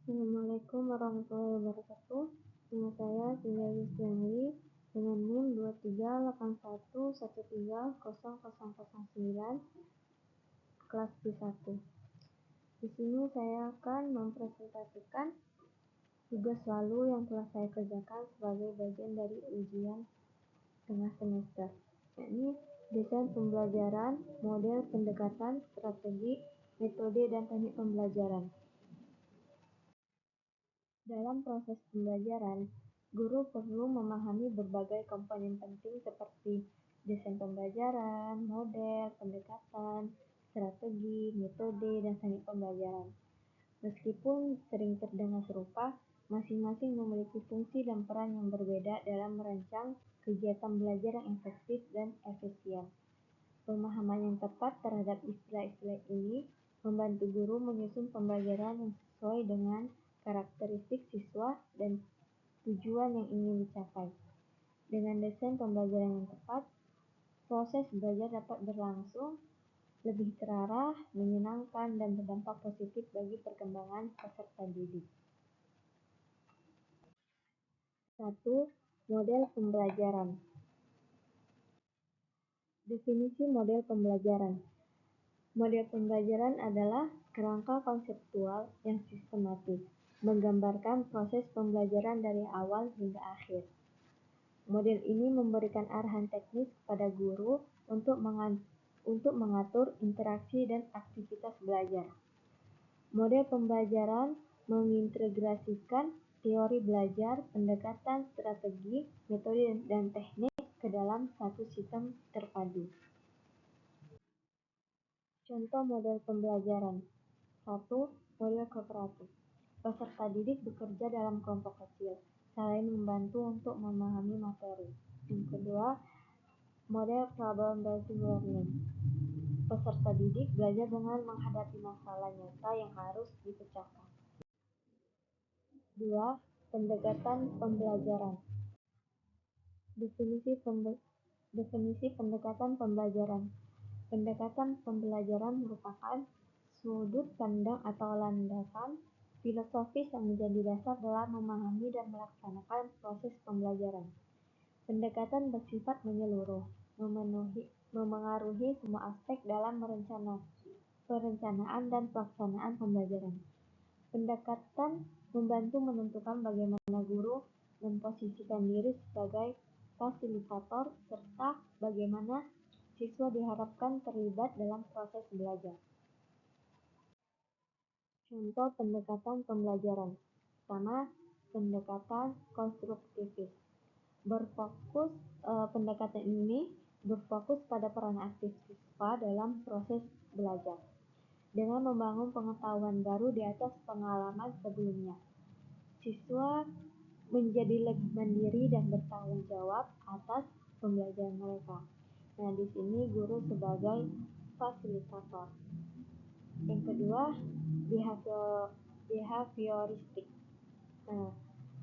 Assalamualaikum warahmatullahi wabarakatuh. Nama saya Tina Yusliani dengan NIM 2381130009 kelas B1. Di sini saya akan mempresentasikan tugas lalu yang telah saya kerjakan sebagai bagian dari ujian tengah semester, yakni desain pembelajaran, model pendekatan, strategi, metode, dan teknik pembelajaran. Dalam proses pembelajaran, guru perlu memahami berbagai komponen penting seperti desain pembelajaran, model, pendekatan, strategi, metode, dan teknik pembelajaran. Meskipun sering terdengar serupa, masing-masing memiliki fungsi dan peran yang berbeda dalam merancang kegiatan belajar yang efektif dan efisien. Pemahaman yang tepat terhadap istilah-istilah ini membantu guru menyusun pembelajaran yang sesuai dengan karakteristik siswa dan tujuan yang ingin dicapai. Dengan desain pembelajaran yang tepat, proses belajar dapat berlangsung lebih terarah, menyenangkan, dan berdampak positif bagi perkembangan peserta didik. 1. Model pembelajaran. Definisi model pembelajaran. Model pembelajaran adalah kerangka konseptual yang sistematis, menggambarkan proses pembelajaran dari awal hingga akhir. Model ini memberikan arahan teknis kepada guru untuk mengatur interaksi dan aktivitas belajar. Model pembelajaran mengintegrasikan teori belajar, pendekatan, strategi, metode, dan teknik ke dalam satu sistem terpadu. Contoh model pembelajaran. 1. Model kooperatif. Peserta didik bekerja dalam kelompok kecil, saling membantu untuk memahami materi. Yang kedua, model problem-based learning. Peserta didik belajar dengan menghadapi masalah nyata yang harus dipecahkan. 2. Pendekatan pembelajaran. Definisi pendekatan pembelajaran. Pendekatan pembelajaran merupakan sudut pandang atau landasan filosofis yang menjadi dasar dalam memahami dan melaksanakan proses pembelajaran. Pendekatan bersifat menyeluruh, memengaruhi semua aspek dalam perencanaan dan pelaksanaan pembelajaran. Pendekatan membantu menentukan bagaimana guru memposisikan diri sebagai fasilitator serta bagaimana siswa diharapkan terlibat dalam proses belajar. Contoh pendekatan pembelajaran. Pertama, pendekatan konstruktivis. Pendekatan ini berfokus pada peran aktif siswa dalam proses belajar, dengan membangun pengetahuan baru di atas pengalaman sebelumnya. Siswa menjadi lebih mandiri dan bertanggung jawab atas pembelajaran mereka. Nah, di sini guru sebagai fasilitator. Yang kedua, behavioristik. Nah,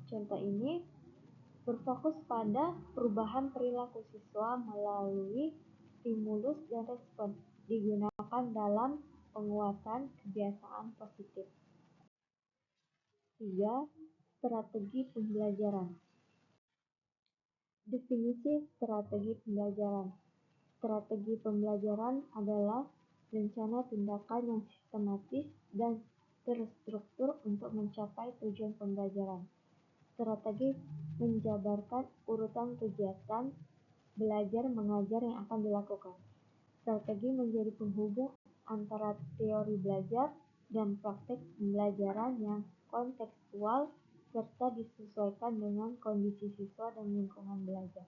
contoh ini berfokus pada perubahan perilaku siswa melalui stimulus dan respon, digunakan dalam penguatan kebiasaan positif. 3. Strategi pembelajaran. Definisi strategi pembelajaran. Strategi pembelajaran adalah rencana tindakan yang sistematis dan terstruktur untuk mencapai tujuan pembelajaran. Strategi menjabarkan urutan kegiatan belajar mengajar yang akan dilakukan. Strategi menjadi penghubung antara teori belajar dan praktek pembelajaran yang kontekstual serta disesuaikan dengan kondisi siswa dan lingkungan belajar.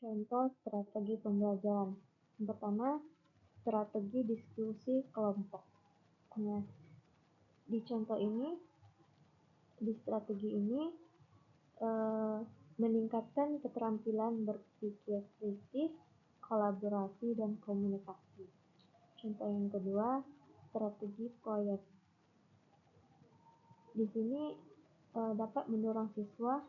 Contoh strategi pembelajaran. Yang pertama, strategi diskusi kelompok. Nah, di strategi ini meningkatkan keterampilan berpikir kritis, kolaborasi, dan komunikasi. Contoh yang kedua, strategi proyek. Di sini dapat mendorong siswa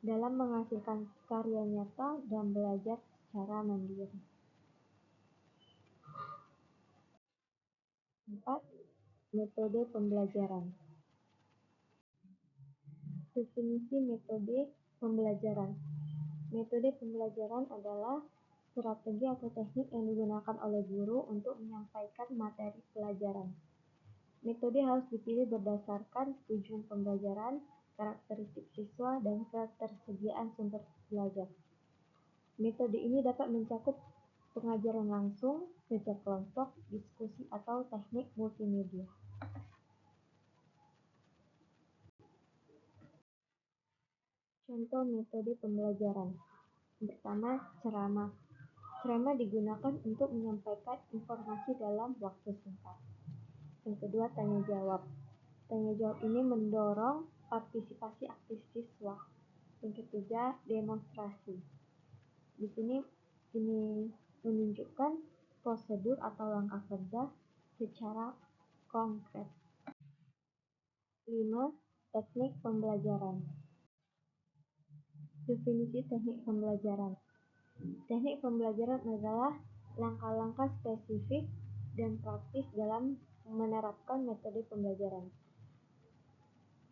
dalam menghasilkan karya nyata dan belajar secara mandiri. 4. Metode pembelajaran. Definisi metode pembelajaran. Metode pembelajaran adalah strategi atau teknik yang digunakan oleh guru untuk menyampaikan materi pelajaran. Metode harus dipilih berdasarkan tujuan pembelajaran, karakteristik siswa, dan ketersediaan sumber belajar. Metode ini dapat mencakup pengajaran langsung, kerja kelompok, diskusi, atau teknik multimedia. Contoh metode pembelajaran. Pertama, ceramah. Ceramah digunakan untuk menyampaikan informasi dalam waktu singkat. Yang kedua, tanya jawab. Tanya jawab ini mendorong partisipasi aktif siswa. Yang ketiga, demonstrasi. Di sini ini menunjukkan prosedur atau langkah kerja secara konkret. 5. Teknik pembelajaran. Definisi teknik pembelajaran. Teknik pembelajaran adalah langkah-langkah spesifik dan praktis dalam menerapkan metode pembelajaran.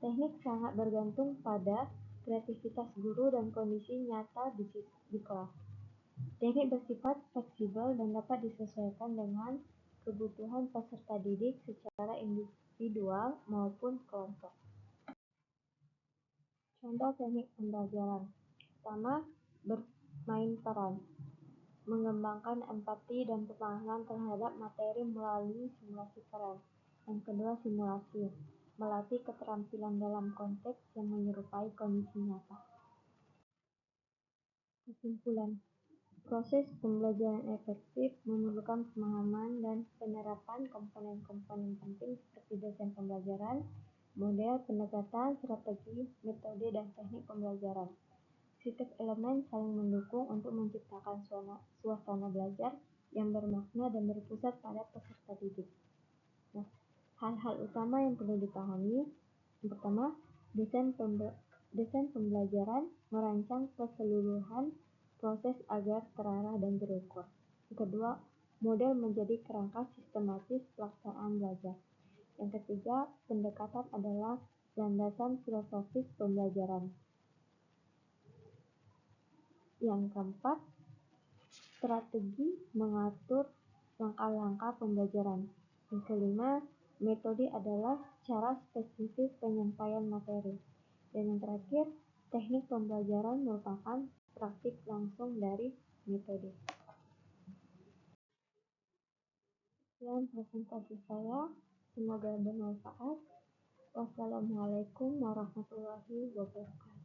Teknik sangat bergantung pada kreativitas guru dan kondisi nyata di kelas. Teknik bersifat fleksibel dan dapat disesuaikan dengan kebutuhan peserta didik secara individual maupun kelompok. Contoh teknik pembelajaran. Pertama, bermain peran. Mengembangkan empati dan pemahaman terhadap materi melalui simulasi peran. Yang kedua, simulasi. Melatih keterampilan dalam konteks yang menyerupai kondisi nyata. Kesimpulan. Proses pembelajaran efektif memerlukan pemahaman dan penerapan komponen-komponen penting seperti desain pembelajaran, model, pendekatan, strategi, metode, dan teknik pembelajaran. Setiap elemen saling mendukung untuk menciptakan suasana belajar yang bermakna dan berpusat pada peserta didik. Nah, hal-hal utama yang perlu dipahami. Yang pertama, desain pembelajaran merancang keseluruhan proses agar terarah dan terukur. Yang kedua, model menjadi kerangka sistematis pelaksanaan belajar. Yang ketiga, pendekatan adalah landasan filosofis pembelajaran. Yang keempat, strategi mengatur langkah-langkah pembelajaran. Yang kelima, metode adalah cara spesifik penyampaian materi. Dan yang terakhir, teknik pembelajaran merupakan praktik langsung dari metode. Sekian presentasi saya, semoga bermanfaat. Wassalamualaikum warahmatullahi wabarakatuh.